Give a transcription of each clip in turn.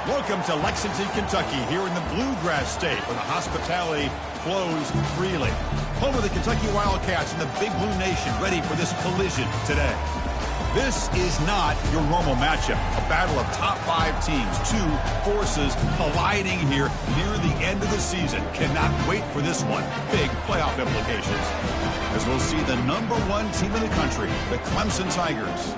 Welcome to Lexington, Kentucky, here in the Bluegrass State, where the hospitality flows freely. Home of the Kentucky Wildcats and the Big Blue Nation, ready for this collision today. This is not your normal matchup. A battle of top 5 teams, 2 forces colliding here near the end of the season. Cannot wait for this one. Big playoff implications. As we'll see the #1 team in the country, the Clemson Tigers,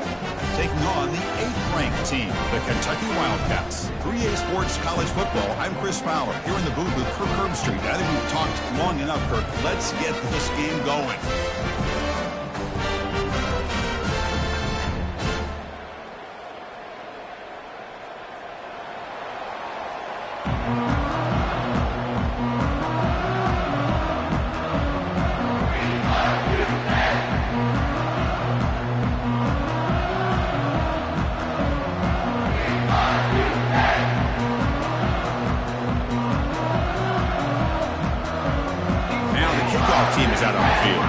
taking on the 8th-ranked team, the Kentucky Wildcats. 3A Sports College Football, I'm Chris Fowler, here in the booth with Kirk Herbstreit. I think we've talked long enough, Kirk. Let's get this game going. Team is out on the field.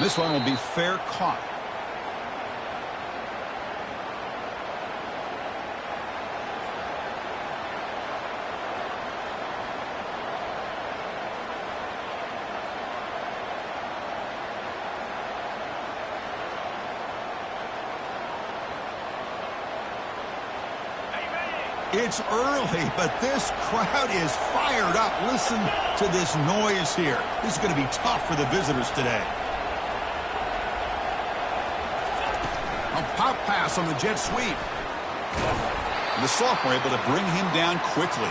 This one will be fair caught. It's early, but this crowd is fired up. Listen to this noise here. This is going to be tough for the visitors today. A pop pass on the jet sweep. The sophomore able to bring him down quickly.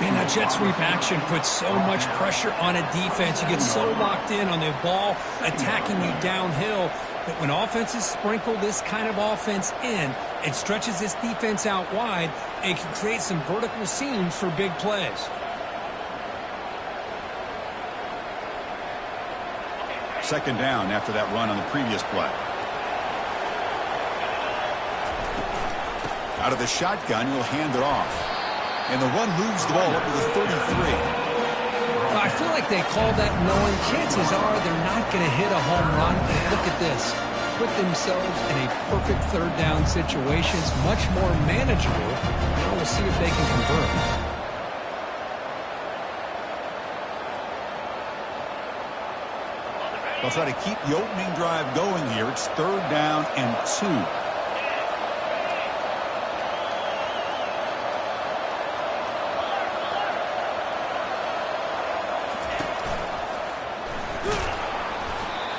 Man, that jet sweep action puts so much pressure on a defense. You get so locked in on the ball attacking you downhill. But when offenses sprinkle this kind of offense in, it stretches this defense out wide and can create some vertical seams for big plays. Second down after that run on the previous play. Out of the shotgun, he'll hand it off. And the run moves the ball up to the 33. I feel like they called that knowing chances are they're not going to hit a home run. Look at this. Put themselves in a perfect third down situation. It's much more manageable. Now we'll see if they can convert. They'll try to keep the opening drive going here. It's 3rd down and 2.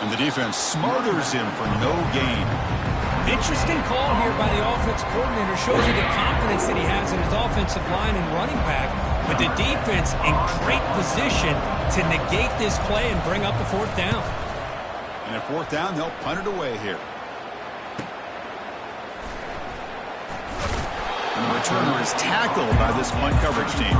And the defense smothers him for no gain. Interesting call here by the offense coordinator. Shows you the confidence that he has in his offensive line and running back. But the defense in great position to negate this play and bring up the 4th down. And at 4th down, they'll punt it away here. And the returner is tackled by this punt coverage team.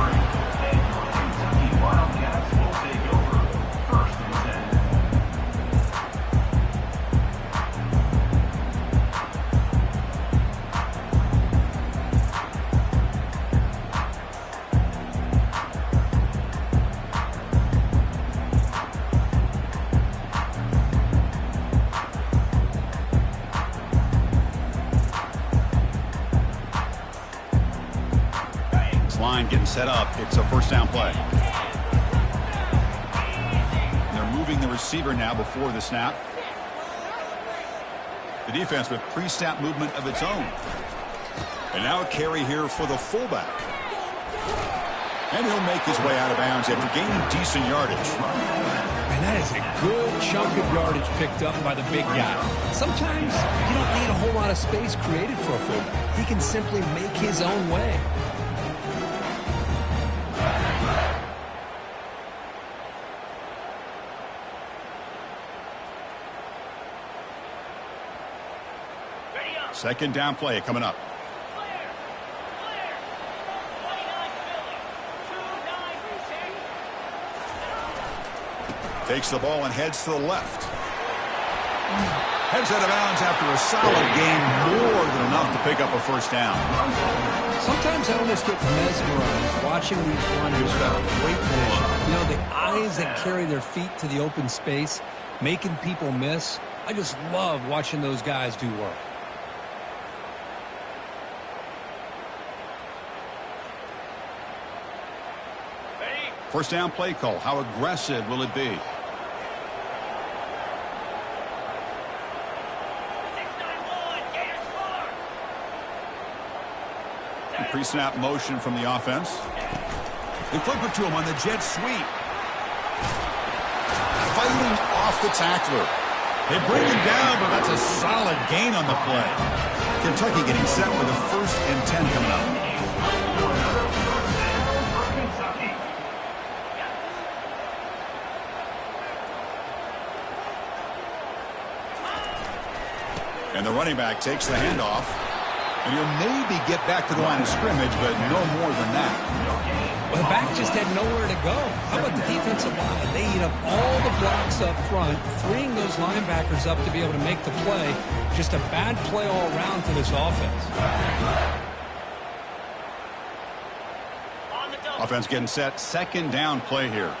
Line getting set up. It's a 1st down play. They're moving the receiver now before the snap. The defense with pre-snap movement of its own. And now a carry here for the fullback. And he'll make his way out of bounds after gaining decent yardage. And that is a good chunk of yardage picked up by the big guy. Sometimes you don't need a whole lot of space created for a fullback. He can simply make his own way. Second down play coming up. Takes the ball and heads to the left. Heads out of bounds after a solid gain, more than enough to pick up a first down. Sometimes I almost get mesmerized watching these runners with great vision. You know, the eyes that carry their feet to the open space, making people miss. I just love watching those guys do work. First down play call. How aggressive will it be? Pre-snap motion from the offense. They flip it to him on the jet sweep. Fighting off the tackler. They bring him down, but that's a solid gain on the play. Kentucky getting set for the 1st and 10 coming up. And the running back takes the handoff. And he'll maybe get back to the line of scrimmage, but no more than that. Well, the back just had nowhere to go. How about the defensive line? They eat up all the blocks up front, freeing those linebackers up to be able to make the play. Just a bad play all around for this offense. Offense getting set. 2nd down play here.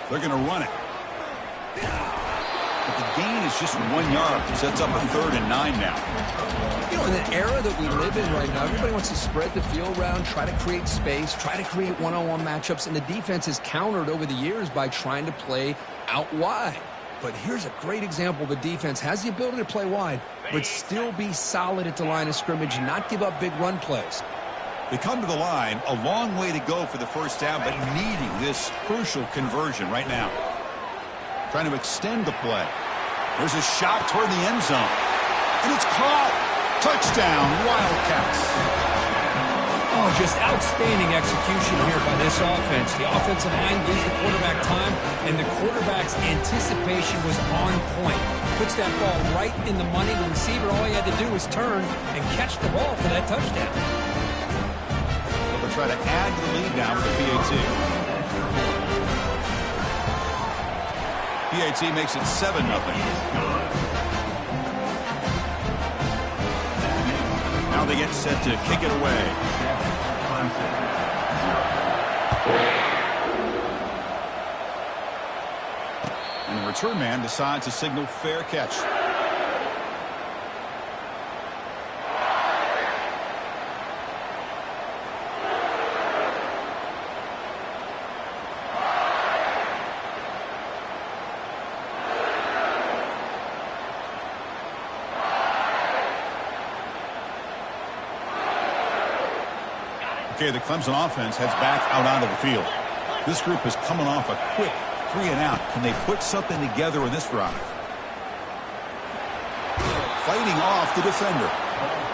They're going to run it. But the gain is just 1 yard. Sets up a 3rd and 9 now. You know, in the era that we live in right now, everybody wants to spread the field around, try to create space, try to create one-on-one matchups, and the defense is countered over the years by trying to play out wide. But here's a great example. The defense has the ability to play wide, but still be solid at the line of scrimmage and not give up big run plays. They come to the line, a long way to go for the first down, but needing this crucial conversion right now. Trying to extend the play. There's a shot toward the end zone. And it's caught. Touchdown, Wildcats. Oh, just outstanding execution here by this offense. The offensive line gives the quarterback time, and the quarterback's anticipation was on point. Puts that ball right in the money. The receiver, all he had to do was turn and catch the ball for that touchdown. They'll try to add to the lead now with the PAT. PAT makes it 7-0. Now they get set to kick it away. And the return man decides to signal fair catch. Okay, the Clemson offense heads back out onto the field. This group is coming off a quick 3-and-out. Can they put something together in this drive? Fighting off the defender.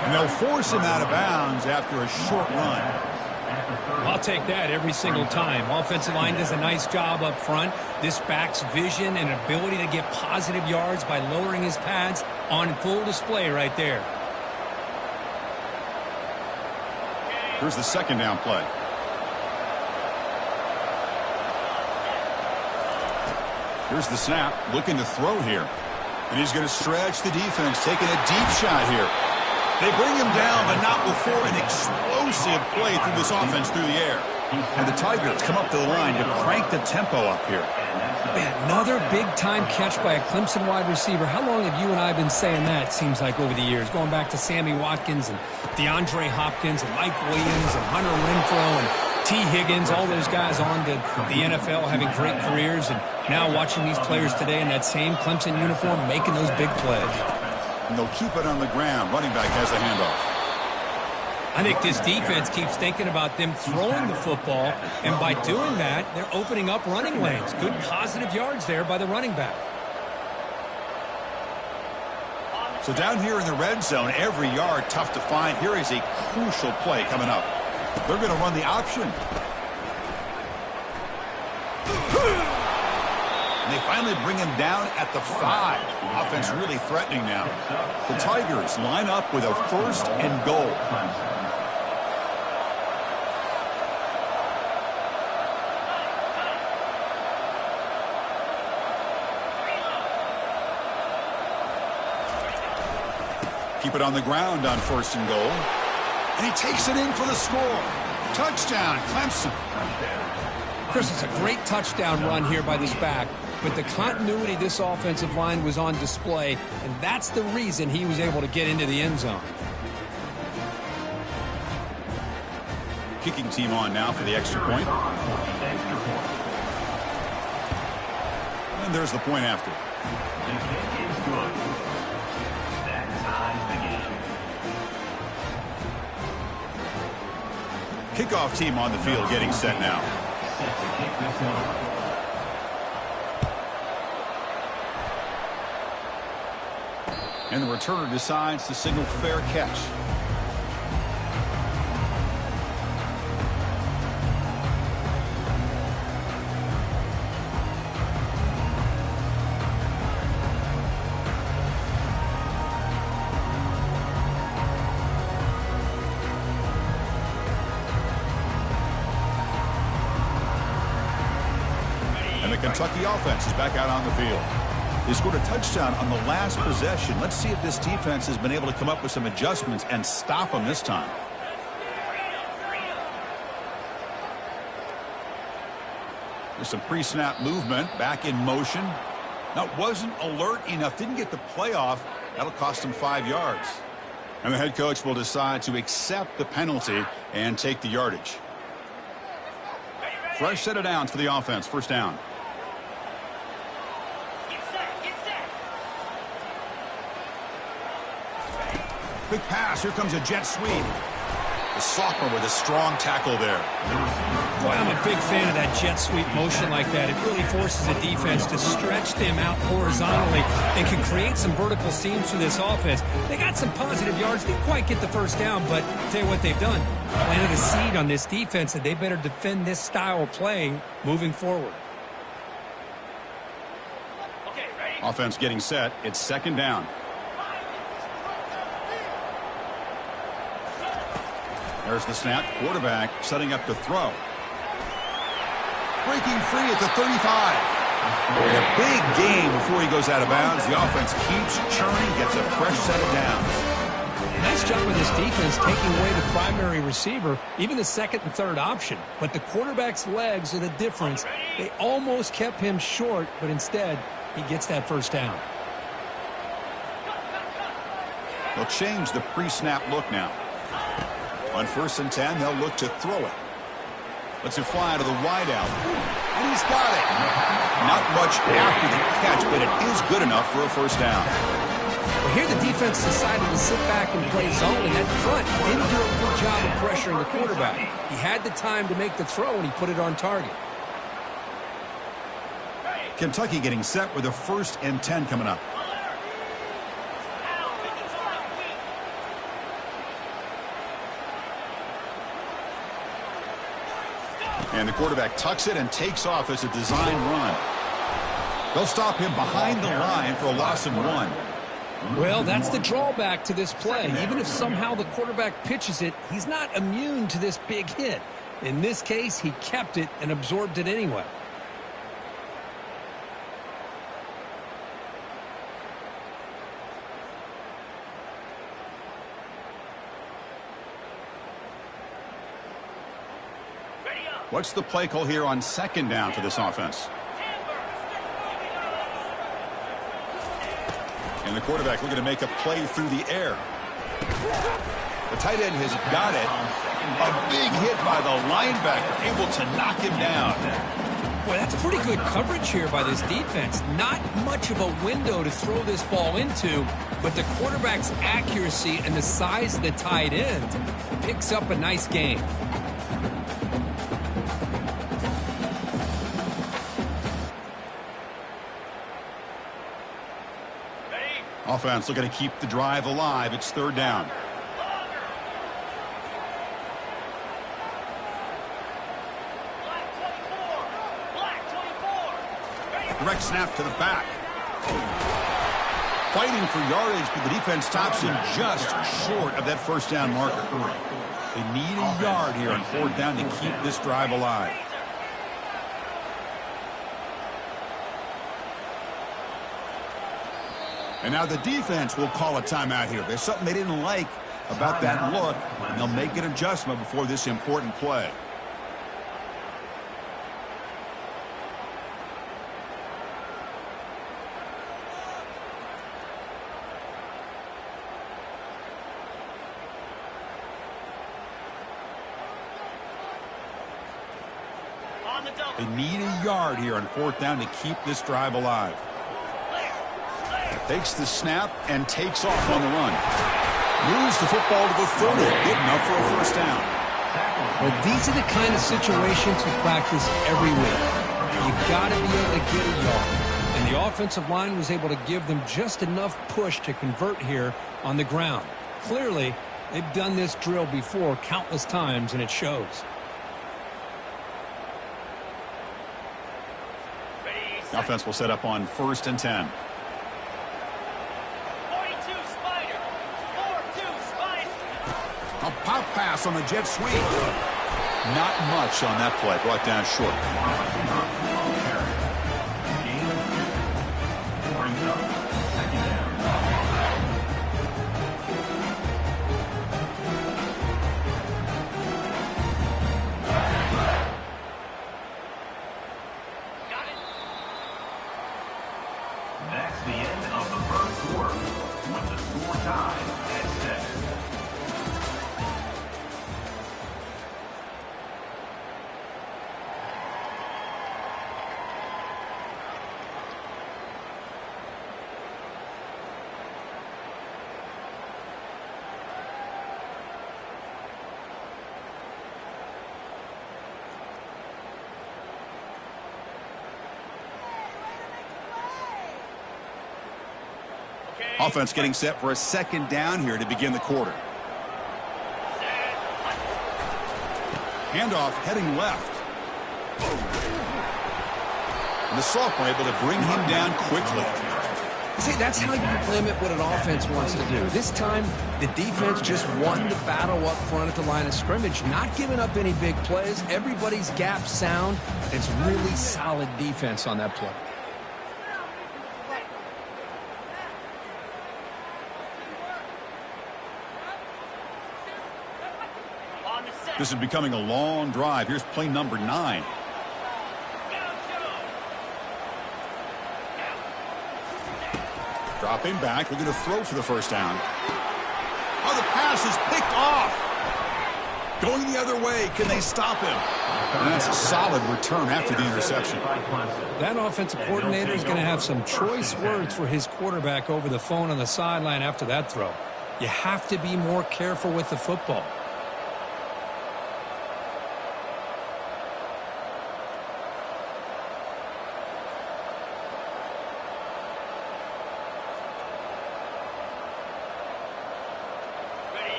And they'll force him out of bounds after a short run. I'll take that every single time. Offensive line does a nice job up front. This back's vision and ability to get positive yards by lowering his pads on full display right there. Here's the 2nd down play. Here's the snap, looking to throw here. And he's going to stretch the defense, taking a deep shot here. They bring him down, but not before an explosive play through this offense through the air. And the Tigers come up to the line to crank the tempo up here. Man, another big-time catch by a Clemson wide receiver. How long have you and I been saying that, it seems like, over the years? Going back to Sammy Watkins and DeAndre Hopkins and Mike Williams and Hunter Renfrow and T. Higgins, all those guys on to the NFL having great careers. And now watching these players today in that same Clemson uniform making those big plays. And they'll keep it on the ground. Running back has the handoff. I think this defense keeps thinking about them throwing the football, and by doing that, they're opening up running lanes. Good positive yards there by the running back. So down here in the red zone, every yard tough to find. Here is a crucial play coming up. They're going to run the option. And they finally bring him down at the 5. Offense really threatening now. The Tigers line up with a 1st and goal. Keep it on the ground on 1st and goal. And he takes it in for the score. Touchdown, Clemson. Chris, it's a great touchdown run here by this back, but the continuity of this offensive line was on display, and that's the reason he was able to get into the end zone. Kicking team on now for the extra point. And there's the point after. The kick is good. That ties the game. Kickoff team on the field getting set now. Set to kick this off. And the returner decides to signal fair catch. Kentucky offense is back out on the field. They scored a touchdown on the last possession. Let's see if this defense has been able to come up with some adjustments and stop them this time. There's some pre-snap movement, back in motion. Now, wasn't alert enough, didn't get the playoff. That'll cost him 5 yards. And the head coach will decide to accept the penalty and take the yardage. Fresh set of downs for the offense, 1st down. Quick pass. Here comes a jet sweep. The sophomore with a strong tackle there. Boy, I'm a big fan of that jet sweep motion like that. It really forces a defense to stretch them out horizontally and can create some vertical seams for this offense. They got some positive yards. Didn't quite get the 1st down, but I'll tell you what they've done. Planted a seed on this defense that they better defend this style of play moving forward. Okay, ready? Offense getting set. It's 2nd down. There's the snap. Quarterback setting up to throw. Breaking free at the 35. And a big gain before he goes out of bounds. The offense keeps churning, gets a fresh set of downs. Nice job of this defense taking away the primary receiver, even the 2nd and 3rd option. But the quarterback's legs are the difference. They almost kept him short, but instead, he gets that 1st down. They'll change the pre-snap look now. On 1st and 10, they'll look to throw it. Lets it fly to the wideout. And he's got it. Not much after the catch, but it is good enough for a 1st down. Well, here the defense decided to sit back and play zone, and that front didn't do a good job of pressuring the quarterback. He had the time to make the throw, and he put it on target. Kentucky getting set with a 1st and 10 coming up. And the quarterback tucks it and takes off as a design run. They'll stop him behind the line for a loss of 1. Well, that's the drawback to this play. Even if somehow the quarterback pitches it, he's not immune to this big hit. In this case, he kept it and absorbed it anyway. What's the play call here on 2nd down for this offense? And the quarterback looking to make a play through the air. The tight end has got it. A big hit by the linebacker, able to knock him down. Boy, that's pretty good coverage here by this defense. Not much of a window to throw this ball into, but the quarterback's accuracy and the size of the tight end picks up a nice gain. Offense looking to keep the drive alive. It's 3rd down. Direct snap to the back. Fighting for yardage, but the defense stops him just short of that 1st down marker. They need a yard here on 4th down to keep this drive alive. And now the defense will call a timeout here. There's something they didn't like about that look, and they'll make an adjustment before this important play. They need a yard here on 4th down to keep this drive alive. Takes the snap and takes off on the run. Moves the football to the 30. Good enough for a first down. Well, these are the kind of situations you practice every week. You got to be able to get a yard. And the offensive line was able to give them just enough push to convert here on the ground. Clearly, they've done this drill before countless times, and it shows. Offense will set up on 1st and 10. 42 Spider. 4-2 Spider. A pop pass on the jet sweep. Not much on that play. Brought down short. That's the end of the first quarter with the score tied at 7. Offense getting set for a 2nd down here to begin the quarter. Handoff heading left. And the sophomore able to bring him down quickly. See, that's how you limit what an offense wants to do. This time, the defense just won the battle up front at the line of scrimmage, not giving up any big plays. Everybody's gap sound. It's really solid defense on that play. This is becoming a long drive. Here's play number 9. Dropping back. We're going to throw for the first down. Oh, the pass is picked off. Going the other way. Can they stop him? And that's a solid return after the interception. That offensive coordinator is going to have some choice words for his quarterback over the phone on the sideline after that throw. You have to be more careful with the football.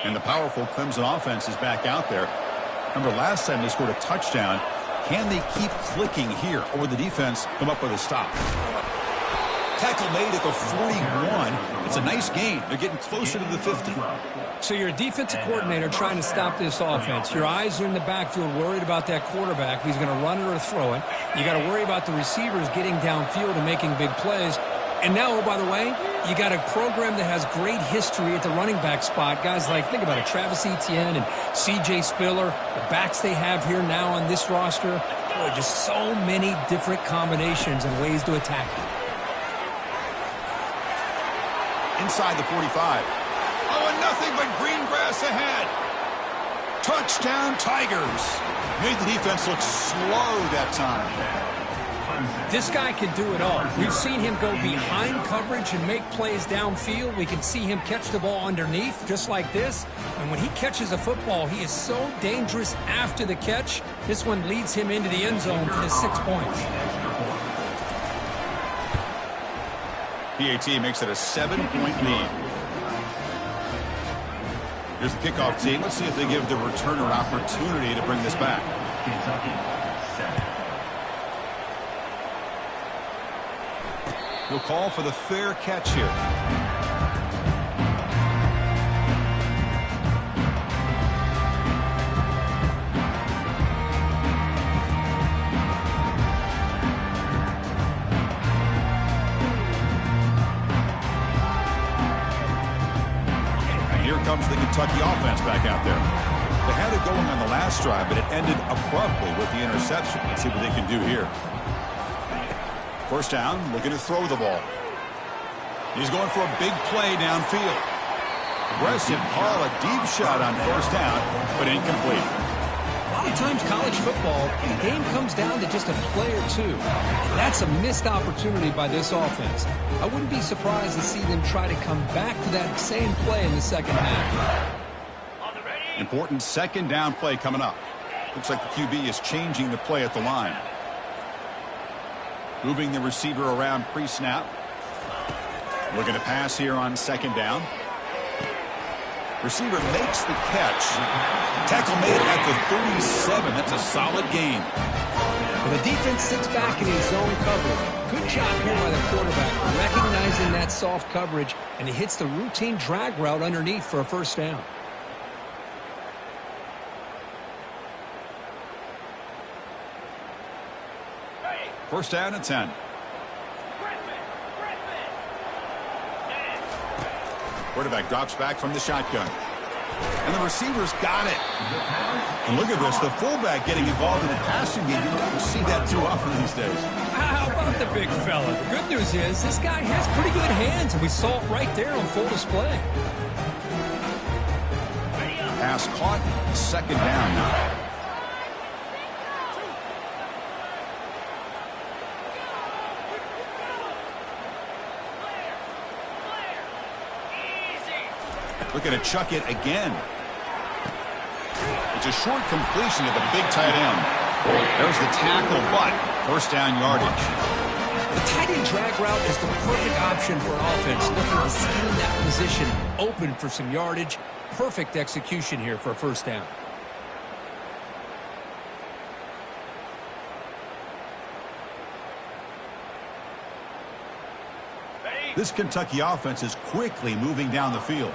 And the powerful Clemson offense is back out there. Remember, last time they scored a touchdown. Can they keep clicking here, or will the defense come up with a stop? Tackle made at the 41. It's a nice gain. They're getting closer to the 50. So you're a defensive coordinator trying to stop this offense. Your eyes are in the backfield, worried about that quarterback. He's going to run it or throw it. You got to worry about the receivers getting downfield and making big plays. And now, oh, by the way, you got a program that has great history at the running back spot. Guys like, think about it, Travis Etienne and C.J. Spiller, the backs they have here now on this roster. Boy, just so many different combinations and ways to attack it. Inside the 45. Oh, and nothing but green grass ahead. Touchdown, Tigers. Made the defense look slow that time. This guy can do it all. We've seen him go behind coverage and make plays downfield. We can see him catch the ball underneath, just like this. And when he catches a football, he is so dangerous after the catch. This one leads him into the end zone for the 6 points. PAT makes it a 7-point lead. Here's the kickoff team. Let's see if they give the returner opportunity to bring this back. He'll call for the fair catch here. Kentucky offense back out there. They had it going on the last drive, but it ended abruptly with the interception. Let's see what they can do here. First down, looking to throw the ball. He's going for a big play downfield. Aggressive call, a deep shot on first down, but incomplete. A lot of times college football, the game comes down to just a play or two. That's a missed opportunity by this offense. I wouldn't be surprised to see them try to come back to that same play in the second half. Important second down play coming up. Looks like the QB is changing the play at the line. Moving the receiver around pre-snap. Looking to pass here on second down. Receiver makes the catch. Tackle made at the 37. That's a solid gain. Well, the defense sits back in his zone coverage. Good job here by the quarterback, recognizing that soft coverage, and he hits the routine drag route underneath for a first down. First down and 10. Quarterback drops back from the shotgun. And the receivers got it. And look at this, the fullback getting involved in the passing game. You don't see that too often these days. How about the big fella? The good news is this guy has pretty good hands, and we saw it right there on full display. Pass caught, second down now. Looking to chuck it again. It's a short completion to the big tight end. There's the tackle, but first down yardage. The tight end drag route is the perfect option for an offense looking to scheme that position open for some yardage. Perfect execution here for a first down. This Kentucky offense is quickly moving down the field.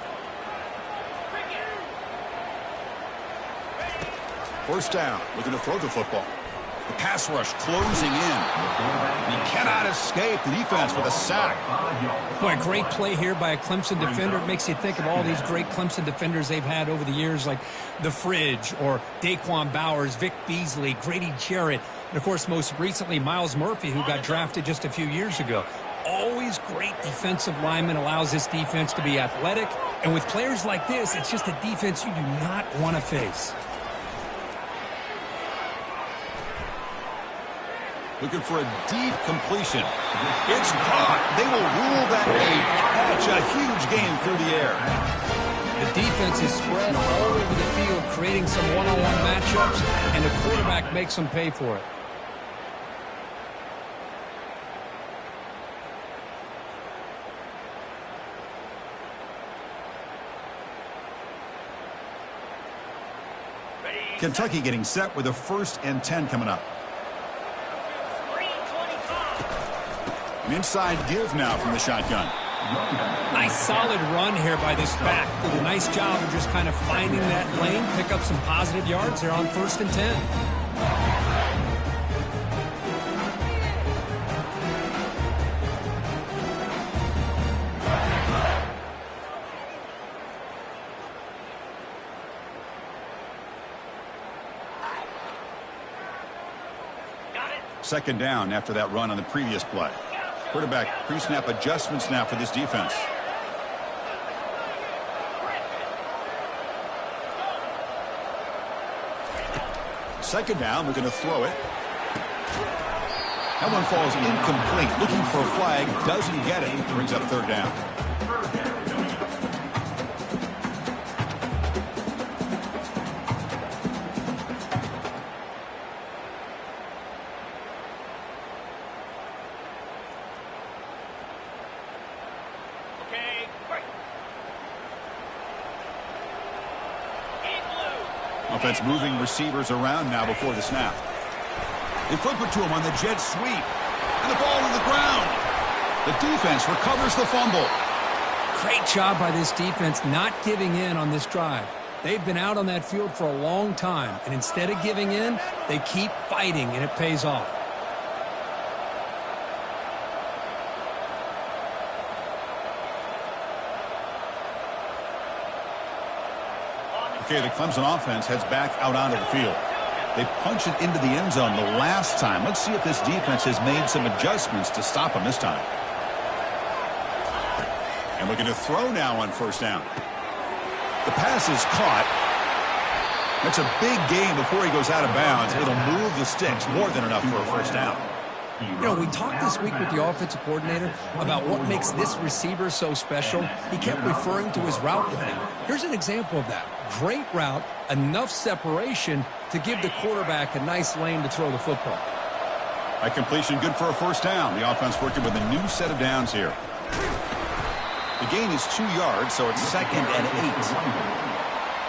First down, looking to throw the football. The pass rush closing in. And he cannot escape the defense with a sack. Boy, great play here by a Clemson defender. It makes you think of all these great Clemson defenders they've had over the years, like The Fridge or Daquan Bowers, Vic Beasley, Grady Jarrett, and, of course, most recently, Miles Murphy, who got drafted just a few years ago. Always great defensive lineman, allows this defense to be athletic. And with players like this, it's just a defense you do not want to face. Looking for a deep completion. It's caught. They will rule that a catch. A huge gain through the air. The defense is spread all over the field, creating some one-on-one matchups, and the quarterback makes them pay for it. Kentucky getting set with a 1st and 10 coming up. An inside give now from the shotgun. Nice solid run here by this back. Did a nice job of just kind of finding that lane, pick up some positive yards there on 1st and 10. Second down after that run on the previous play. Quarterback pre-snap adjustments now for this defense. Second down, we're going to throw it. That one falls incomplete. Looking for a flag, doesn't get it. Brings up third down. Offense moving receivers around now before the snap. They flip it to him on the jet sweep. And the ball to the ground. The defense recovers the fumble. Great job by this defense not giving in on this drive. They've been out on that field for a long time, and instead of giving in, they keep fighting, and it pays off. Okay, the Clemson offense heads back out onto the field. They punch it into the end zone the last time. Let's see if this defense has made some adjustments to stop them this time. And looking to throw now on first down. The pass is caught. That's a big gain before he goes out of bounds. It'll move the sticks, more than enough for a first down. You know, we talked this week with the offensive coordinator about what makes this receiver so special. He kept referring to his route running. Here's an example of that. Great route, enough separation to give the quarterback a nice lane to throw the football. By completion, good for a first down. The offense working with a new set of downs here. The gain is 2 yards, so it's 2nd and 8.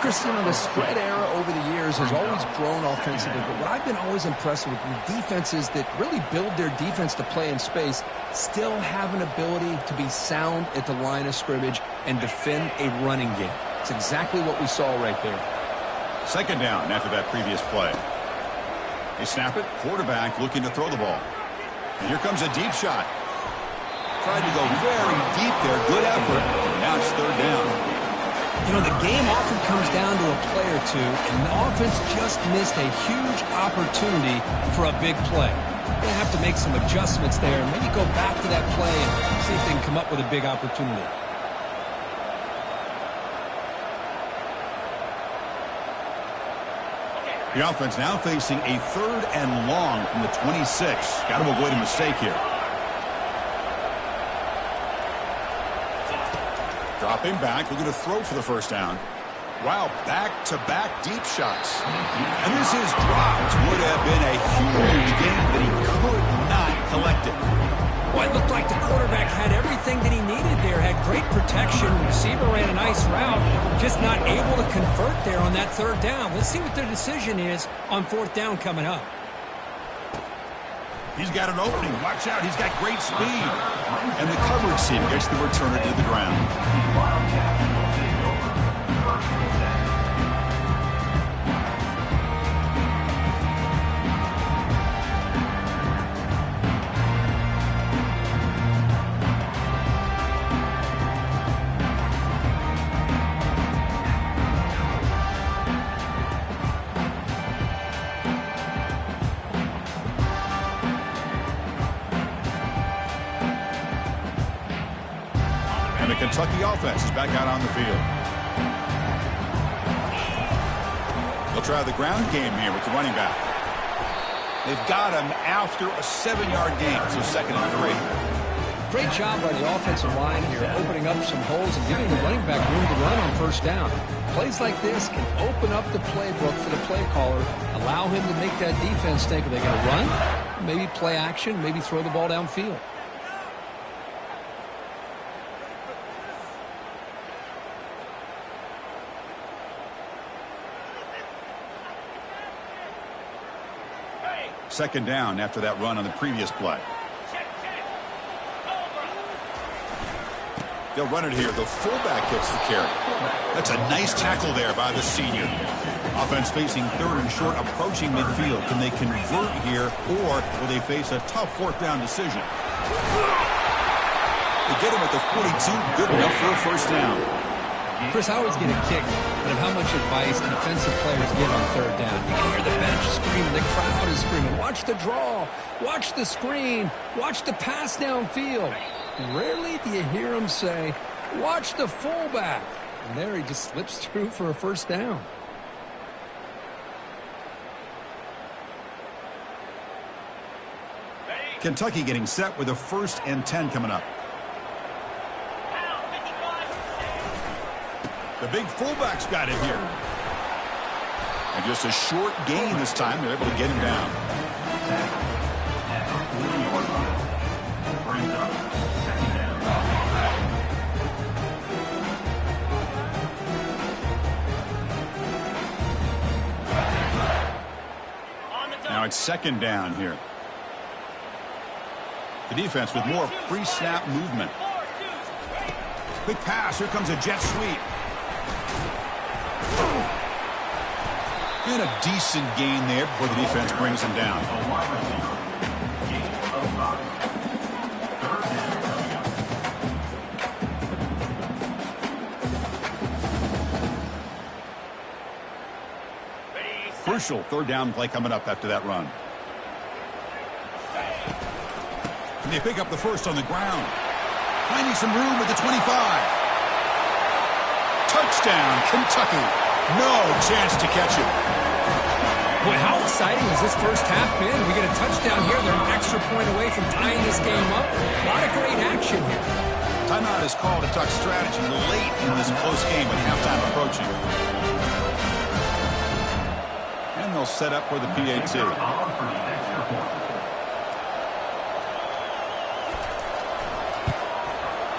Christian, the spread era over the years has always grown offensively, but what I've been always impressed with the defenses that really build their defense to play in space still have an ability to be sound at the line of scrimmage and defend a running game. It's exactly what we saw right there. 2nd down after that previous play. They snap it, quarterback looking to throw the ball. And here comes a deep shot. Tried to go very deep there, good effort. Now it's 3rd down. You know, the game often comes down to a play or two, and the offense just missed a huge opportunity for a big play. They have to make some adjustments there, and maybe go back to that play and see if they can come up with a big opportunity. The offense now facing a 3rd and long from the 26. Got to avoid a mistake here. Dropping back, we're going to throw for the first down. Wow, back-to-back deep shots. And this is dropped. Would have been a huge game, but he could not collect it. Well, it looked like the quarterback had everything that he needed there. Had great protection. Receiver ran a nice route. Just not able to convert there on that 3rd down. Let's see what their decision is on 4th down coming up. He's got an opening. Watch out. He's got great speed. And the coverage team gets the returner to the ground. The Kentucky offense is back out on the field. They'll try the ground game here with the running back. They've got him after a 7-yard gain, so 2nd and 3. Great job by the offensive line here, opening up some holes and giving the running back room to run on first down. Plays like this can open up the playbook for the play caller, allow him to make that defense think, are they going to run? Maybe play action, maybe throw the ball downfield. Second down after that run on the previous play. They'll run it here. The fullback gets the carry. That's a nice tackle there by the senior. Offense facing 3rd and short, approaching midfield. Can they convert here, or will they face a tough 4th down decision? They get him at the 42. Good enough for a first down. Chris, I always get a kick out of how much advice defensive players get on 3rd down. You can hear the bench screaming, the crowd is screaming, watch the draw, watch the screen, watch the pass downfield. Rarely do you hear them say, watch the fullback. And there he just slips through for a first down. Kentucky getting set with a 1st and 10 coming up. The big fullback's got it here. And just a short gain this time. They're able to get him down. Now it's 2nd down here. The defense with more pre-snap movement. Quick pass. Here comes a jet sweep. And a decent gain there before the defense brings him down. Crucial third down play coming up after that run. And they pick up the first on the ground. Finding some room at the 25. Touchdown, Kentucky. No chance to catch it. Boy, how exciting has this first half been? We get a touchdown here. They're an extra point away from tying this game up. A lot of great action here. Timeout is called to talk strategy late in this close game with halftime approaching. And they'll set up for the PAT.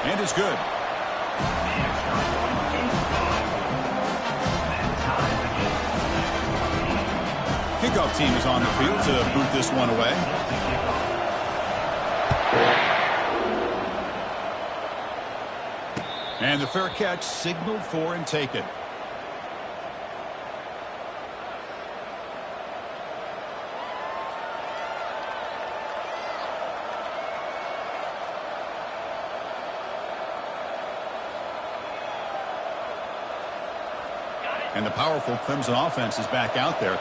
And it's good. Kickoff team is on the field to boot this one away. And the fair catch signaled for and taken. And the powerful Clemson offense is back out there.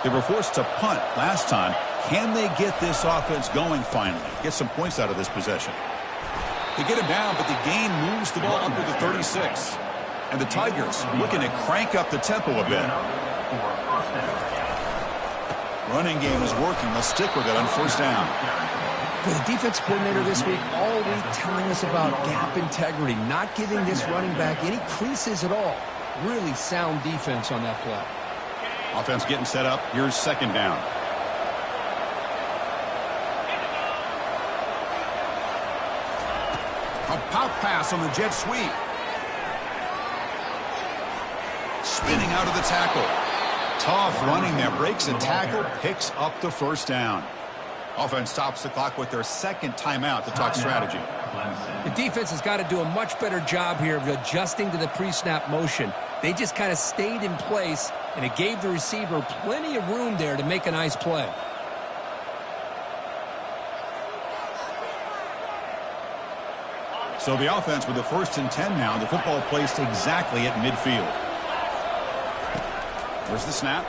They were forced to punt last time. Can they get this offense going finally? Get some points out of this possession. They get him down, but the gain moves the ball up to the 36. And the Tigers looking to crank up the tempo a bit. Running game is working. They'll stick with it on first down. But the defense coordinator this week all week telling us about gap integrity, not giving this running back any creases at all. Really sound defense on that play. Offense getting set up. Here's second down. A pop pass on the jet sweep. Spinning out of the tackle. Tough running there. Breaks a tackle. Picks up the first down. Offense stops the clock with their second timeout to talk strategy. The defense has got to do a much better job here of adjusting to the pre-snap motion. They just kind of stayed in place, and it gave the receiver plenty of room there to make a nice play. So the offense with the 1st and 10 now. The football placed exactly at midfield. Where's the snap?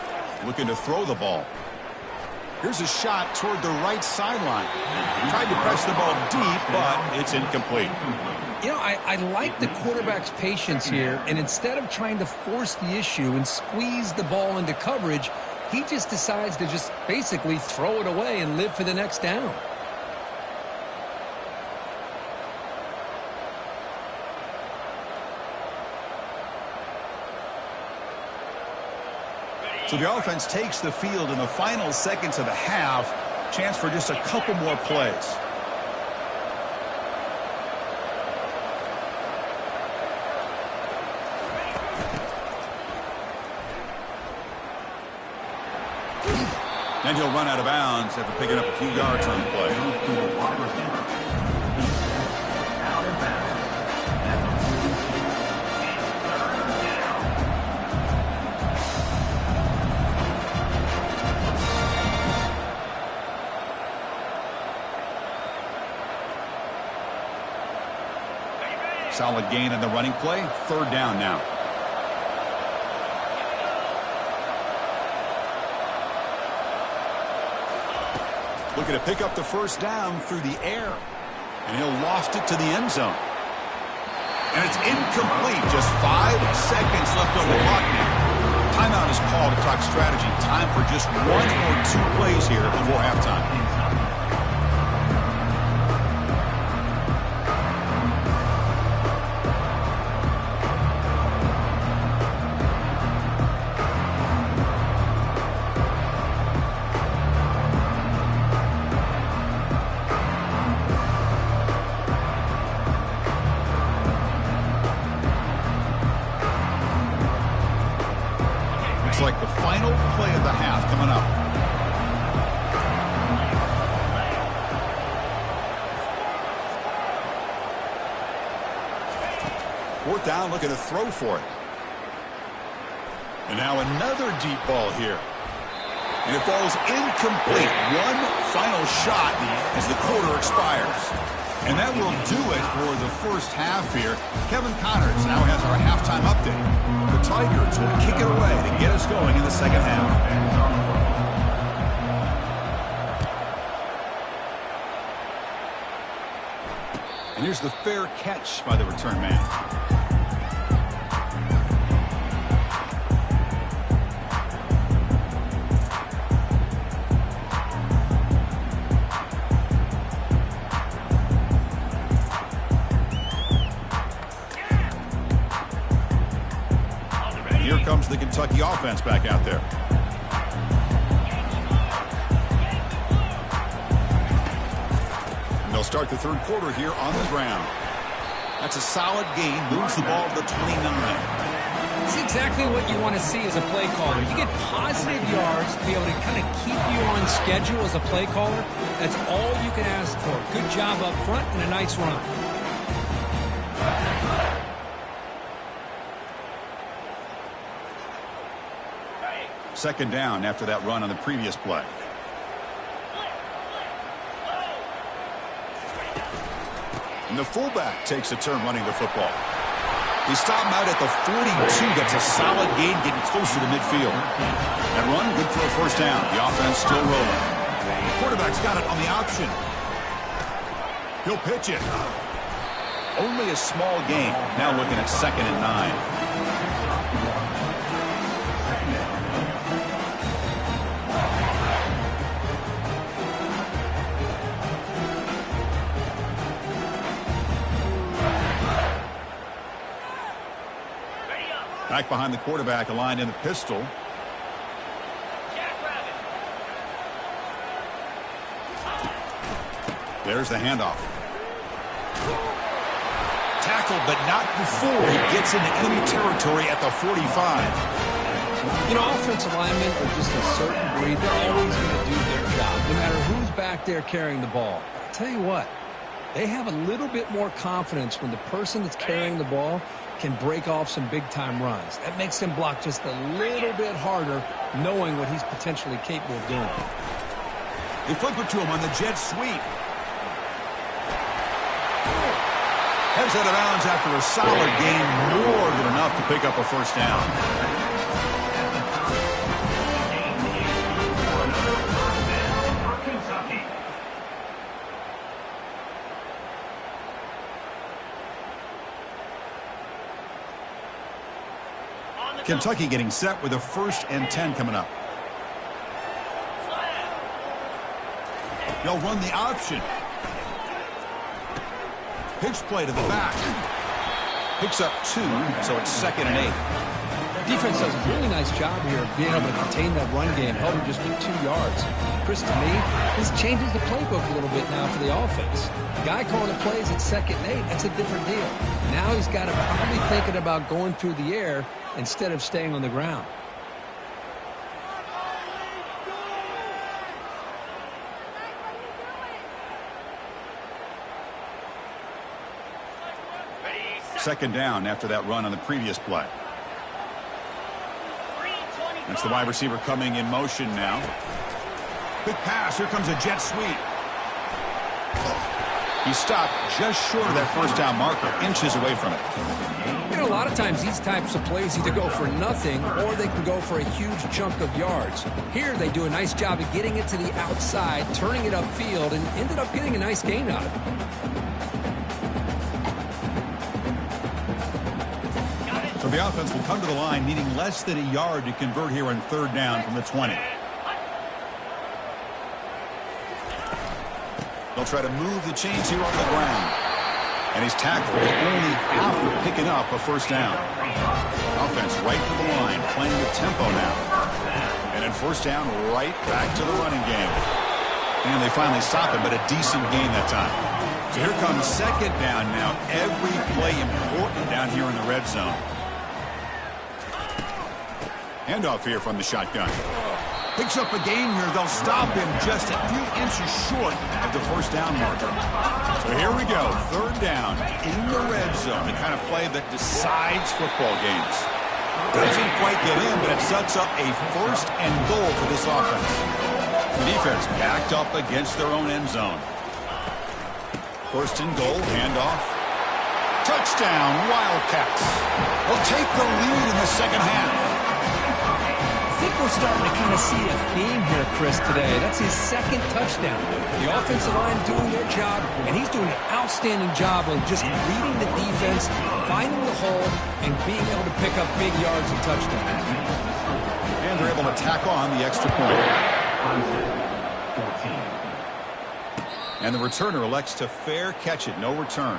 Looking to throw the ball. Here's a shot toward the right sideline. Tried to press the ball deep, but it's incomplete. You know, I like the quarterback's patience here, and instead of trying to force the issue and squeeze the ball into coverage, he just decides to just basically throw it away and live for the next down. So the offense takes the field in the final seconds of the half. Chance for just a couple more plays. And he'll run out of bounds after picking up a few yards on the play. Solid gain in the running play. Third down now. Looking to pick up the first down through the air. And he'll loft it to the end zone. And it's incomplete. Just 5 seconds left on the clock now. Timeout is called to talk strategy. Time for just 1 or 2 plays here before halftime. Like the final play of the half coming up. Fourth down, looking to throw for it. And now another deep ball here. And it falls incomplete. One final shot as the quarter expires. And that will do it for the first half here. Kevin Connors now has our halftime update. The Tigers will kick it away to get us going in the second half. And here's the fair catch by the return man. Here comes the Kentucky offense back out there. And they'll start the third quarter here on the ground. That's a solid gain. Moves the ball to the 29. It's exactly what you want to see as a play caller. You get positive yards to be able to kind of keep you on schedule as a play caller. That's all you can ask for. Good job up front and a nice run. Second down after that run on the previous play. And the fullback takes a turn running the football. He stopped him out at the 42. That's a solid gain, getting closer to midfield. That run, good for a first down. The offense still rolling. The quarterback's got it on the option. He'll pitch it. Only a small gain. Now looking at 2nd and 9. Back behind the quarterback, aligned in the pistol. There's the handoff. Tackled, but not before he gets into enemy territory at the 45. You know, offensive linemen are just a certain breed. They're always going to do their job, no matter who's back there carrying the ball. I'll tell you what, they have a little bit more confidence when the person that's carrying the ball can break off some big-time runs. That makes him block just a little bit harder, knowing what he's potentially capable of doing. They flip it to him on the jet sweep. Heads out of bounds after a solid gain, more than enough to pick up a first down. Kentucky getting set with a 1st and 10 coming up. They'll run the option. Pitch play to the back. Picks up 2, so it's 2nd and 8. Defense does a really nice job here of being able to contain that run game, held him just with 2 yards. Chris, to me, this changes the playbook a little bit now for the offense. The guy calling the plays at 2nd and 8, that's a different deal. Now he's got to probably thinking about going through the air instead of staying on the ground. Second down after that run on the previous play. That's the wide receiver coming in motion now. Quick pass. Here comes a jet sweep. He stopped just short of that first down marker, inches away from it. You know, a lot of times these types of plays either go for nothing or they can go for a huge chunk of yards. Here they do a nice job of getting it to the outside, turning it upfield, and ended up getting a nice gain out of it. So the offense will come to the line needing less than a yard to convert here on 3rd down from the 20. They'll try to move the chains here on the ground. And he's tackled only after picking up a first down. Offense right to the line, playing with tempo now. And then first down, right back to the running game. And they finally stop him, but a decent gain that time. So here comes 2nd down now. Every play important down here in the red zone. Handoff here from the shotgun. Picks up a gain here. They'll stop him just a few inches short of the first down marker. So here we go. 3rd down in the red zone. The kind of play that decides football games. Doesn't quite get in, but it sets up a 1st and goal for this offense. The defense backed up against their own end zone. First and goal, handoff. Touchdown, Wildcats. They'll take the lead in the second half. I think we're starting to kind of see a theme here, Chris, today. That's his second touchdown. The offensive line doing their job, and he's doing an outstanding job of just reading the defense, finding the hole, and being able to pick up big yards and touchdowns. And they're able to tack on the extra point. And the returner elects to fair catch it, no return.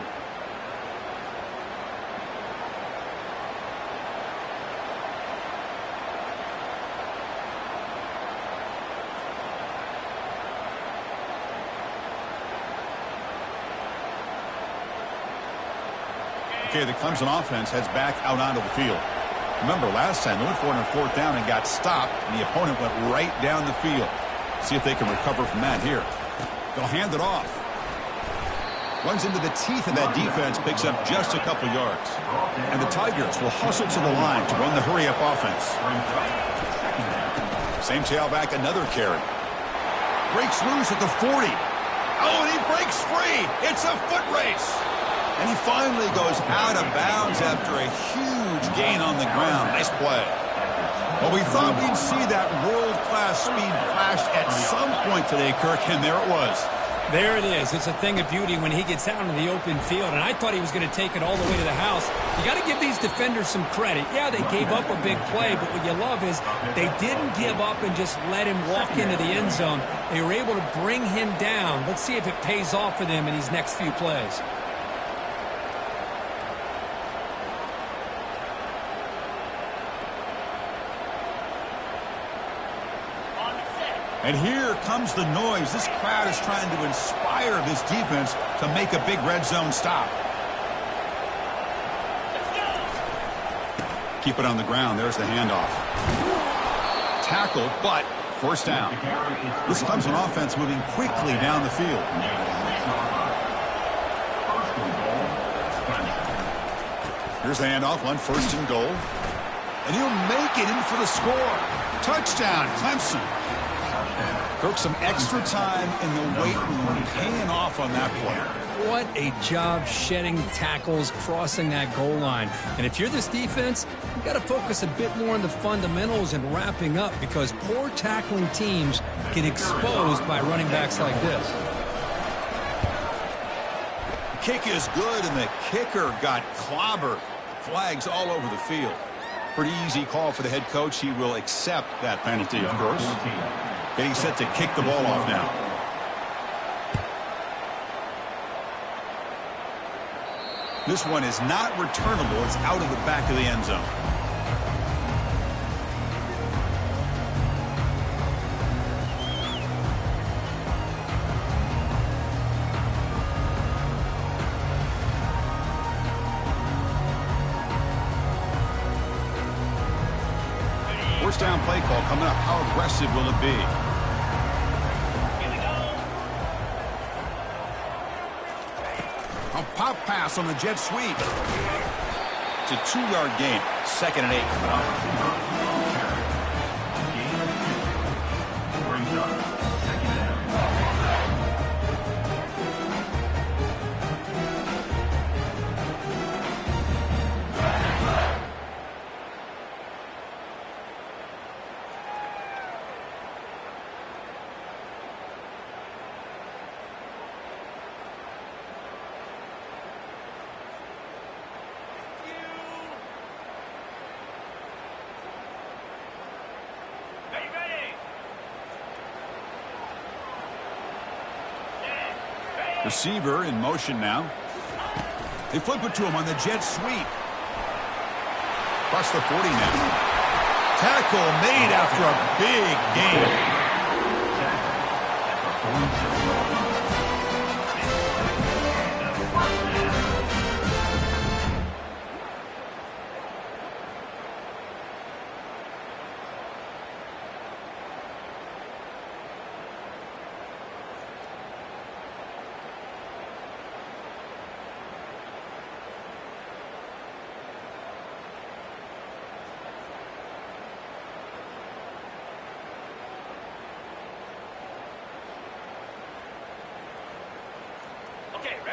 Okay, the Clemson offense heads back out onto the field. Remember, last time they went for it on fourth down and got stopped, and the opponent went right down the field. See if they can recover from that here. They'll hand it off. Runs into the teeth of that defense, picks up just a couple yards. And the Tigers will hustle to the line to run the hurry-up offense. Same tailback, another carry. Breaks loose at the 40. Oh, and he breaks free. It's a foot race. And he finally goes out of bounds after a huge gain on the ground. Nice play. Well, we thought we'd see that world-class speed flash at some point today, Kirk, and there it was. There it is. It's a thing of beauty when he gets out in the open field, and I thought he was going to take it all the way to the house. You got to give these defenders some credit. Yeah, they gave up a big play, but what you love is they didn't give up and just let him walk into the end zone. They were able to bring him down. Let's see if it pays off for them in these next few plays. And here comes the noise. This crowd is trying to inspire this defense to make a big red zone stop. Keep it on the ground. There's the handoff. Tackle, but first down. This Clemson offense moving quickly down the field. Here's the handoff on first and goal. And he'll make it in for the score. Touchdown, Clemson. Took some extra time in the weight room, paying off on that play. What a job shedding tackles, crossing that goal line. And if you're this defense, you've got to focus a bit more on the fundamentals and wrapping up, because poor tackling teams get exposed by running backs like this. Kick is good, and the kicker got clobbered. Flags all over the field. Pretty easy call for the head coach. He will accept that penalty, of course. Getting set to kick the ball off now. This one is not returnable. It's out of the back of the end zone. First down play call coming up. How aggressive will it be? A pop pass on the jet sweep. It's a 2-yard gain. 2nd and 8 coming up. Receiver in motion now. They flip it to him on the jet sweep. Across the 40 now. Tackle made after a big gain.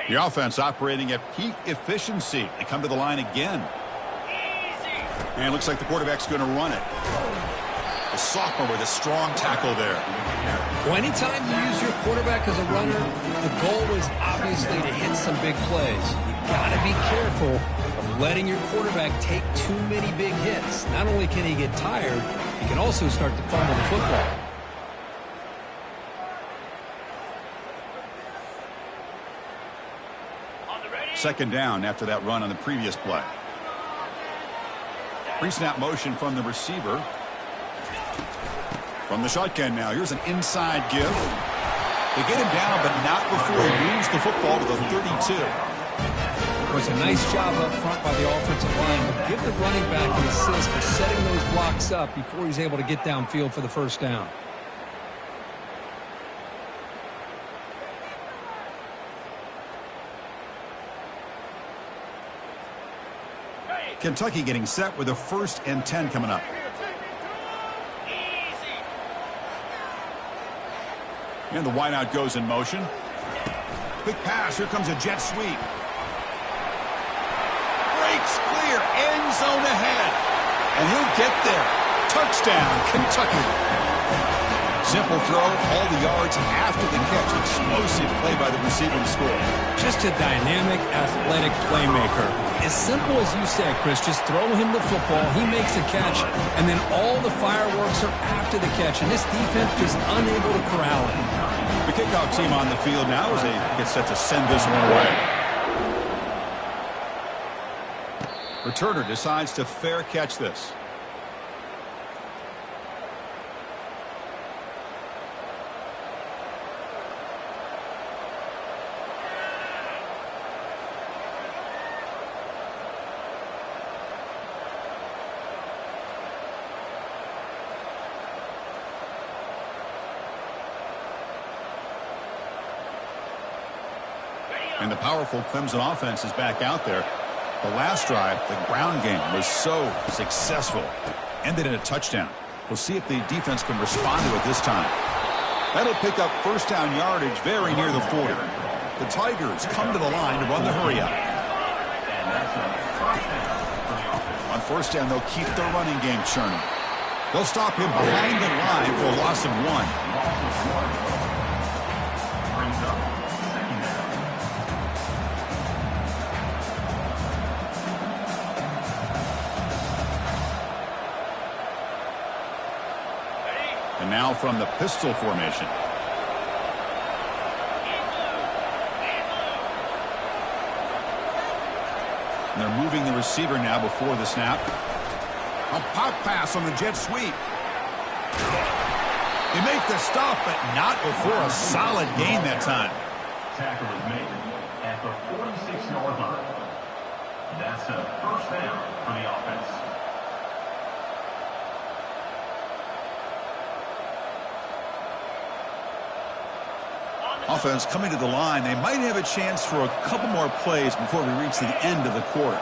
The offense operating at peak efficiency. They come to the line again. And it looks like the quarterback's going to run it. A sophomore with a strong tackle there. Well, anytime you use your quarterback as a runner, the goal is obviously to hit some big plays. You got to be careful of letting your quarterback take too many big hits. Not only can he get tired, he can also start to fumble the football. Second down after that run on the previous play. Pre-snap motion from the receiver. From the shotgun now. Here's an inside give. They get him down, but not before he moves the football to the 32. It was a nice job up front by the offensive line. But give the running back an assist for setting those blocks up before he's able to get downfield for the first down. Kentucky getting set with a 1st and 10 coming up. And the wideout goes in motion. Quick pass. Here comes a jet sweep. Breaks clear. End zone ahead. And he'll get there. Touchdown, Kentucky. Simple throw, all the yards after the catch. Explosive play by the receiver to score. Just a dynamic, athletic playmaker. As simple as you said, Chris, just throw him the football, he makes a catch, and then all the fireworks are after the catch, and this defense just unable to corral him. The kickoff team on the field now as they get set to send this one away. Returner decides to fair catch this. And the powerful Clemson offense is back out there. The last drive, the ground game, was so successful. Ended in a touchdown. We'll see if the defense can respond to it this time. That'll pick up first down yardage very near the 40. The Tigers come to the line to run the hurry-up. On first down, they'll keep their running game churning. They'll stop him behind the line for a loss of 1. And now from the pistol formation. And they're moving the receiver now before the snap. A pop pass on the jet sweep. They make the stop, but not before a solid gain that time. Tackle is made at the 46-yard line. That's a first down for the offense. Offense coming to the line. They might have a chance for a couple more plays before we reach the end of the quarter.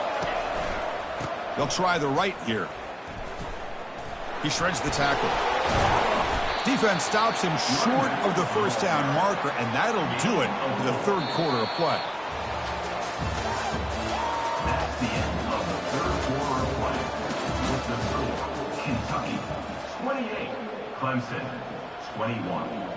They'll try the right here. He shreds the tackle. Defense stops him short of the first down marker, and that'll do it for the third quarter of play. That's the end of the third quarter of play. With the score, Kentucky 28, Clemson 21.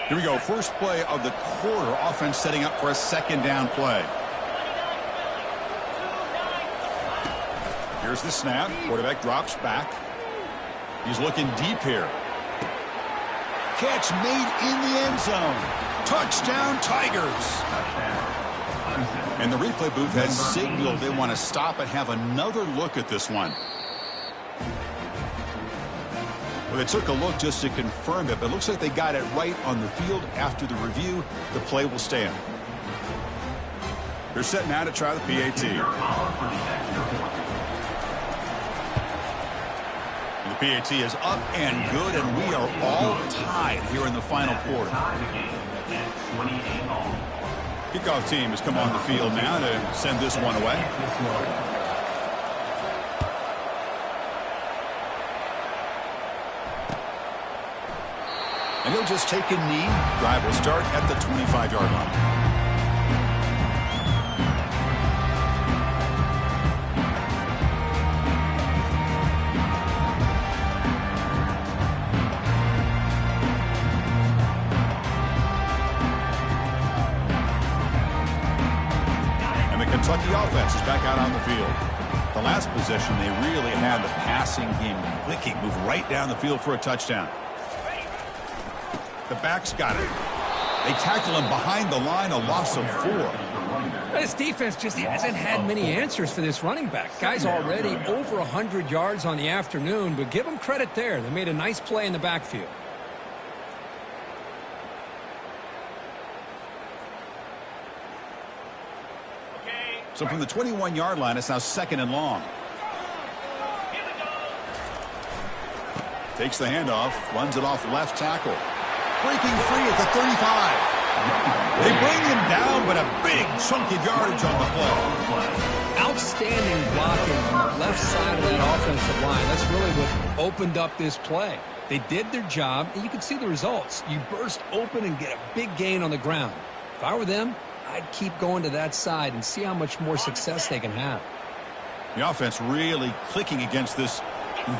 Here we go. First play of the quarter. Offense setting up for a second down play. Here's the snap. Quarterback drops back. He's looking deep here. Catch made in the end zone. Touchdown, Tigers. And the replay booth has signaled they want to stop and have another look at this one. Well, they took a look just to confirm it, but it looks like they got it right on the field. After the review, the play will stand. They're set now to try the PAT. The PAT is up and good, and we are all tied here in the final quarter. Kickoff team has come on the field now to send this one away. And he'll just take a knee. Drive will start at the 25-yard line. Kentucky offense is back out on the field. The last possession, they really had the passing game clicking, move right down the field for a touchdown. The backs got it. They tackle him behind the line, a loss of 4. This defense just hasn't had many answers for this running back. Guy's already over 100 yards on the afternoon, but give him credit there. They made a nice play in the backfield. So from the 21-yard line, it's now 2nd and long. Takes the handoff, runs it off left tackle. Breaking free at the 35. They bring him down, but a big chunk of yardage on the play. Outstanding blocking on the left side of that offensive line. That's really what opened up this play. They did their job, and you can see the results. You burst open and get a big gain on the ground. If I were them, I'd keep going to that side and see how much more success they can have. The offense really clicking against this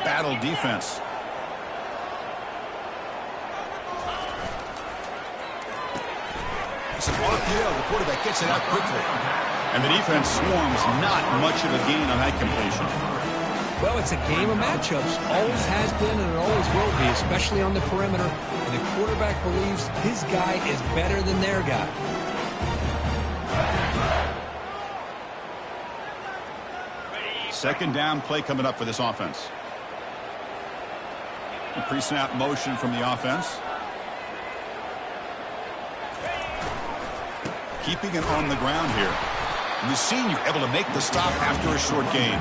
battle defense. It's an RPO. The quarterback gets it out quickly. And the defense swarms, not much of a gain on that completion. Well, it's a game of matchups. Always has been and it always will be, especially on the perimeter. And the quarterback believes his guy is better than their guy. Second down play coming up for this offense. A pre-snap motion from the offense. Keeping it on the ground here. And the senior able to make the stop after a short gain.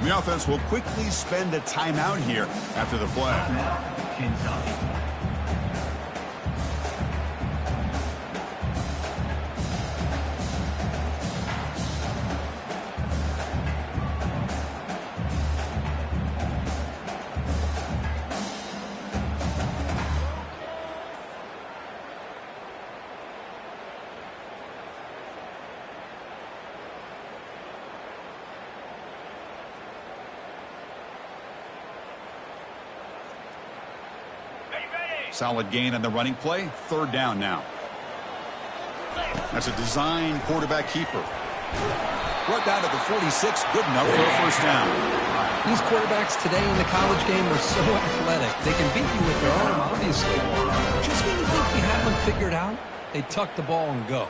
The offense will quickly spend a timeout here after the play. Kentucky. Solid gain on the running play. Third down now. That's a design quarterback keeper. Brought down to the 46. Good enough for a first down. These quarterbacks today in the college game are so athletic. They can beat you with their arm, obviously. Just when you think you have them figured out, they tuck the ball and go.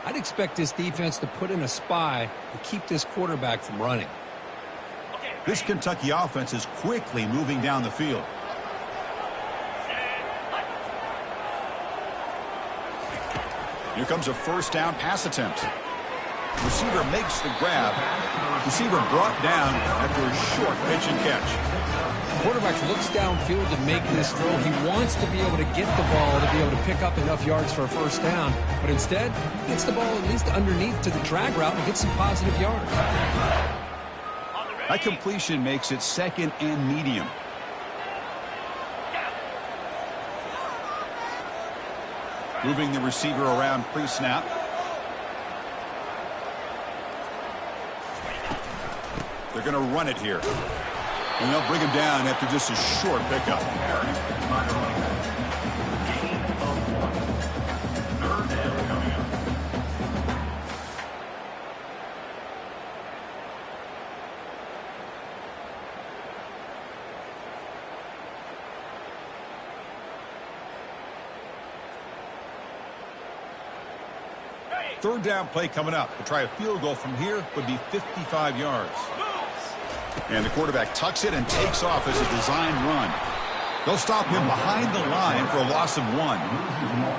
I'd expect this defense to put in a spy and keep this quarterback from running. This Kentucky offense is quickly moving down the field. Here comes a first down pass attempt. Receiver makes the grab. Receiver brought down after a short pitch and catch. Quarterback looks downfield to make this throw. He wants to be able to get the ball to be able to pick up enough yards for a first down. But instead, he gets the ball at least underneath to the drag route and gets some positive yards. That completion makes it second and medium. Moving the receiver around pre-snap. They're going to run it here. And they'll bring him down after just a short pickup. Third down play coming up. To try a field goal from here would be 55 yards. And the quarterback tucks it and takes off as a designed run. They'll stop him behind the line for a a loss of 1.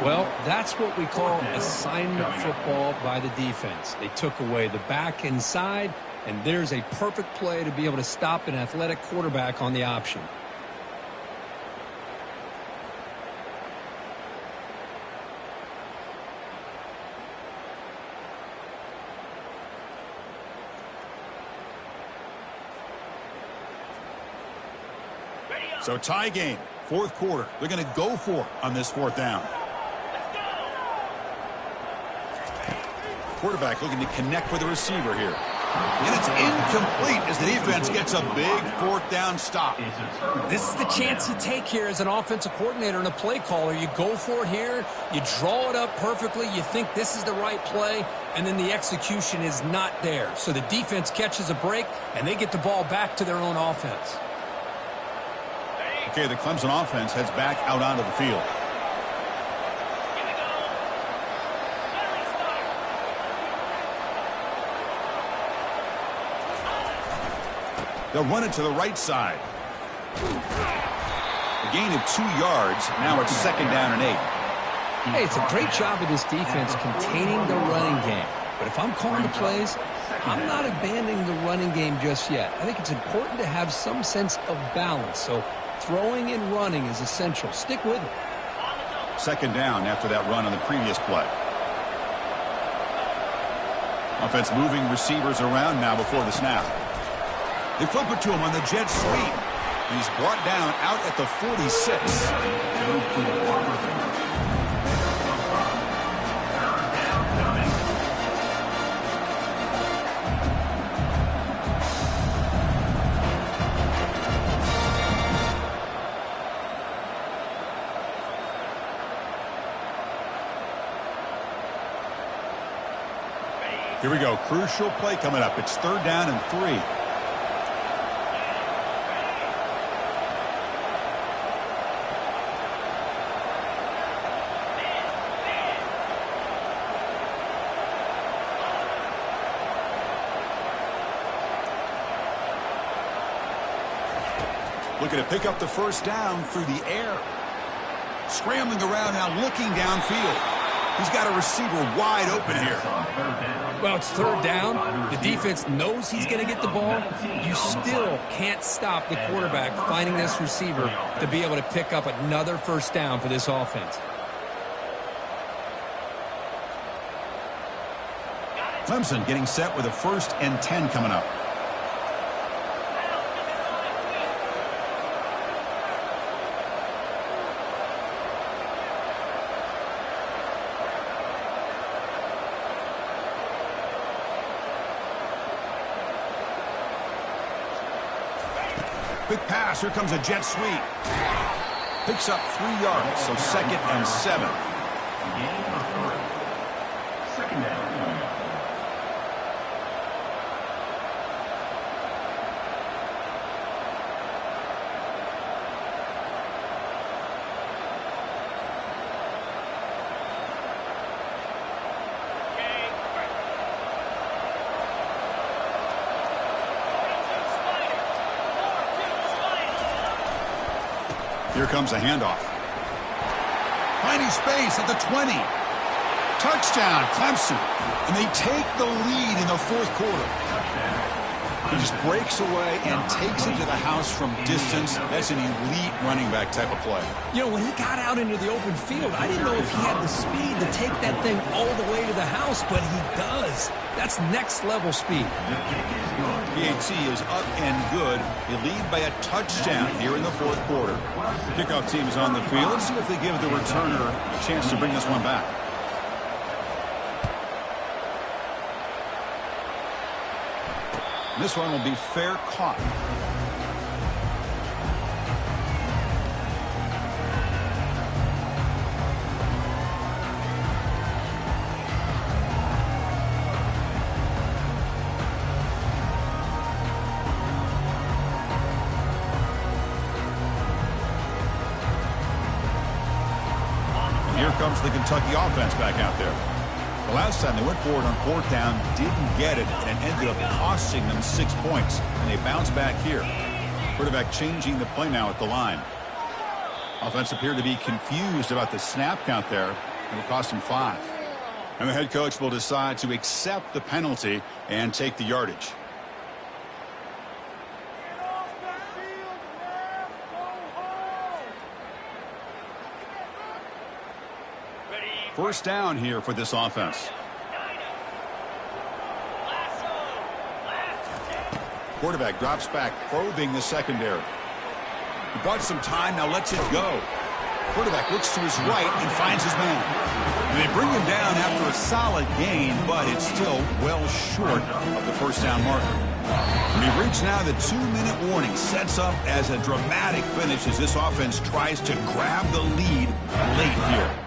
Well, that's what we call assignment football by the defense. They took away the back inside, and there's a perfect play to be able to stop an athletic quarterback on the option. So tie game, fourth quarter. They're going to go for it on this fourth down. Quarterback looking to connect with the receiver here. And it's incomplete as the defense gets a big fourth down stop. This is the chance you take here as an offensive coordinator and a play caller. You go for it here. You draw it up perfectly. You think this is the right play, and then the execution is not there. So the defense catches a break, and they get the ball back to their own offense. Okay, the Clemson offense heads back out onto the field. They'll run it to the right side. A gain of 2 yards. Now it's 2nd down and 8. Hey, it's a great job of this defense containing the running game. But if I'm calling the plays, I'm not abandoning the running game just yet. I think it's important to have some sense of balance. So throwing and running is essential. Stick with it. 2nd down after that run on the previous play. Offense moving receivers around now before the snap. They flip it to him on the jet sweep. He's brought down out at the 46. Here we go. Crucial play coming up. It's 3rd down and 3. Looking to pick up the first down through the air. Scrambling around now, looking downfield. He's got a receiver wide open here. Well, it's 3rd down. The defense knows he's going to get the ball. You still can't stop the quarterback finding this receiver to be able to pick up another first down for this offense. Clemson getting set with a 1st and 10 coming up. Quick pass. Here comes a jet sweep. Picks up 3 yards, so 2nd and 7. Gain of 3. 2nd down. Here comes a handoff. Finding space at the 20. Touchdown, Clemson. And they take the lead in the 4th quarter. He just breaks away and takes it to the house from distance. That's an elite running back type of play. You know, when he got out into the open field, I didn't know if he had the speed to take that thing all the way to the house, but he does. That's next-level speed. PAT is up and good. They lead by a touchdown here in the 4th quarter. Kickoff team is on the field. Let's see if they give the returner a chance to bring this one back. This one will be fair caught. Here comes the Kentucky offense back out there. The last time they went forward on 4th down, didn't get it, and it ended up costing them 6 points. And they bounce back here. Quarterback changing the play now at the line. Offense appeared to be confused about the snap count there. It will cost him 5. And the head coach will decide to accept the penalty and take the yardage. First down here for this offense. Quarterback drops back, probing the secondary. He bought some time, now lets it go. Quarterback looks to his right and finds his man. And they bring him down after a solid gain, but it's still well short of the first down marker. We've reached now the 2-minute warning. Sets up as a dramatic finish as this offense tries to grab the lead late here.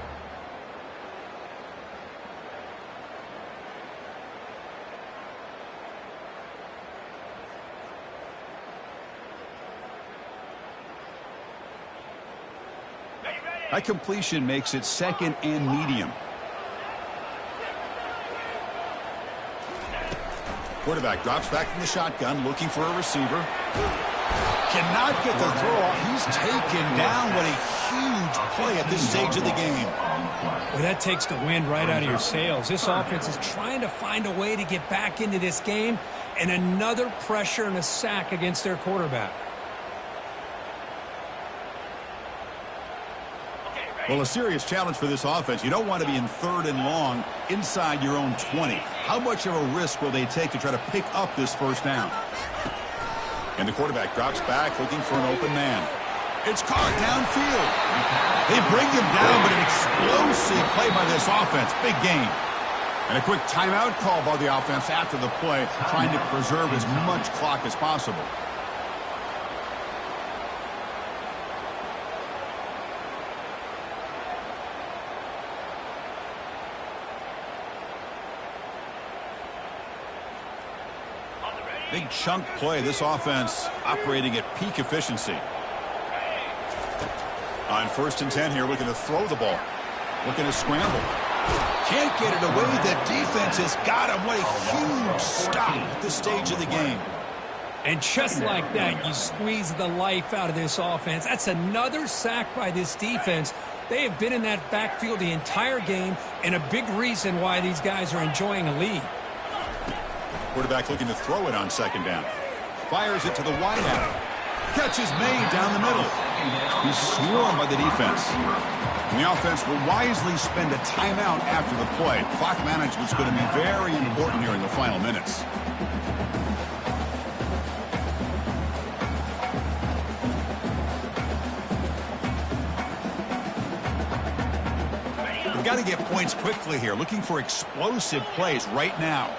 That completion makes it 2nd and medium. Quarterback drops back from the shotgun, looking for a receiver. Cannot get the throw off. He's taken down. What a huge play at this stage of the game. Well, that takes the wind right out of your sails. This offense is trying to find a way to get back into this game, and another pressure and a sack against their quarterback. Well, a serious challenge for this offense. You don't want to be in 3rd and long inside your own 20. How much of a risk will they take to try to pick up this first down? And the quarterback drops back, looking for an open man. It's caught downfield. They bring him down, but an explosive play by this offense. Big gain. And a quick timeout call by the offense after the play, trying to preserve as much clock as possible. Big chunk play. This offense operating at peak efficiency. On 1st and 10 here, looking to throw the ball. Looking to scramble. Can't get it away. The defense has got him. What a huge stop at this stage of the game. And just like that, you squeeze the life out of this offense. That's another sack by this defense. They have been in that backfield the entire game, and a big reason why these guys are enjoying a lead. Quarterback looking to throw it on 2nd down. Fires it to the wideout. Catch is made down the middle. He's swarmed by the defense. And the offense will wisely spend a timeout after the play. Clock management is going to be very important here in the final minutes. We've got to get points quickly here. Looking for explosive plays right now.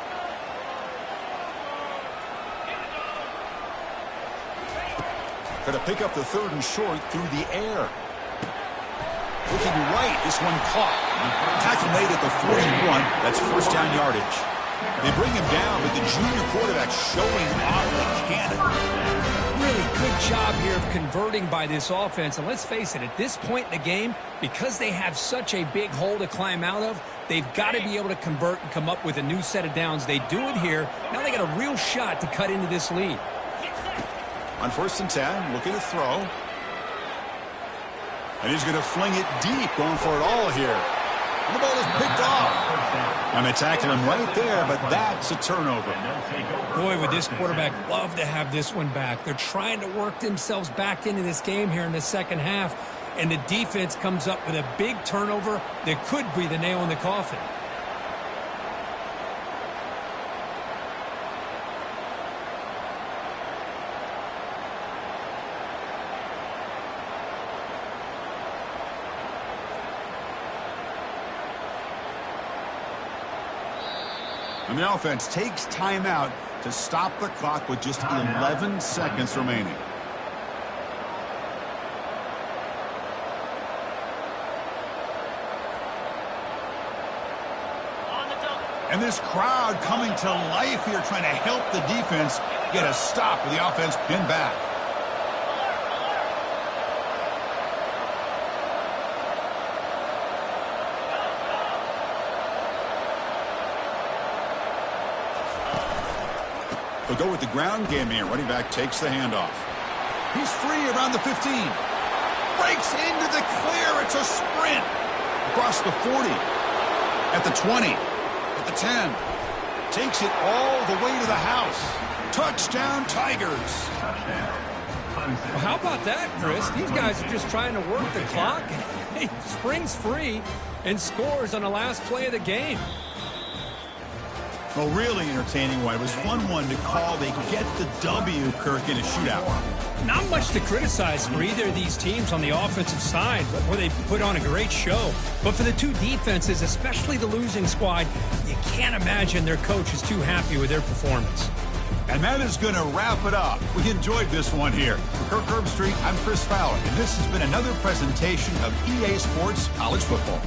Going to pick up the 3rd and short through the air. Looking right, this one caught. Tackle made at the 41. That's first down yardage. They bring him down, but the junior quarterback showing off the cannon. Really good job here of converting by this offense. And let's face it, at this point in the game, because they have such a big hole to climb out of, they've got to be able to convert and come up with a new set of downs. They do it here. Now they got a real shot to cut into this lead. On 1st and 10, looking to throw. And he's going to fling it deep, going for it all here. And the ball is picked off. And they tackle him right there, but that's a turnover. Boy, would this quarterback love to have this one back. They're trying to work themselves back into this game here in the 2nd half. And the defense comes up with a big turnover that could be the nail in the coffin. And the offense takes timeout to stop the clock with just 11 seconds remaining. And this crowd coming to life here, trying to help the defense get a stop with the offense pinned back. They'll go with the ground game here. Running back takes the handoff. He's free around the 15. breaks into the clear. It's a sprint. Across the 40. At the 20. At the 10. Takes it all the way to the house. Touchdown, Tigers. Touchdown. Clemson. Well, how about that, Chris? These guys are just trying to work the clock. And he springs free and scores on the last play of the game. Well, really entertaining one. It was fun one to call. They get the W, Kirk, in a shootout. Not much to criticize for either of these teams on the offensive side, where they put on a great show. But for the two defenses, especially the losing squad, you can't imagine their coach is too happy with their performance. And that is going to wrap it up. We enjoyed this one here. For Kirk Herbstreit, I'm Chris Fowler, and this has been another presentation of EA Sports College Football.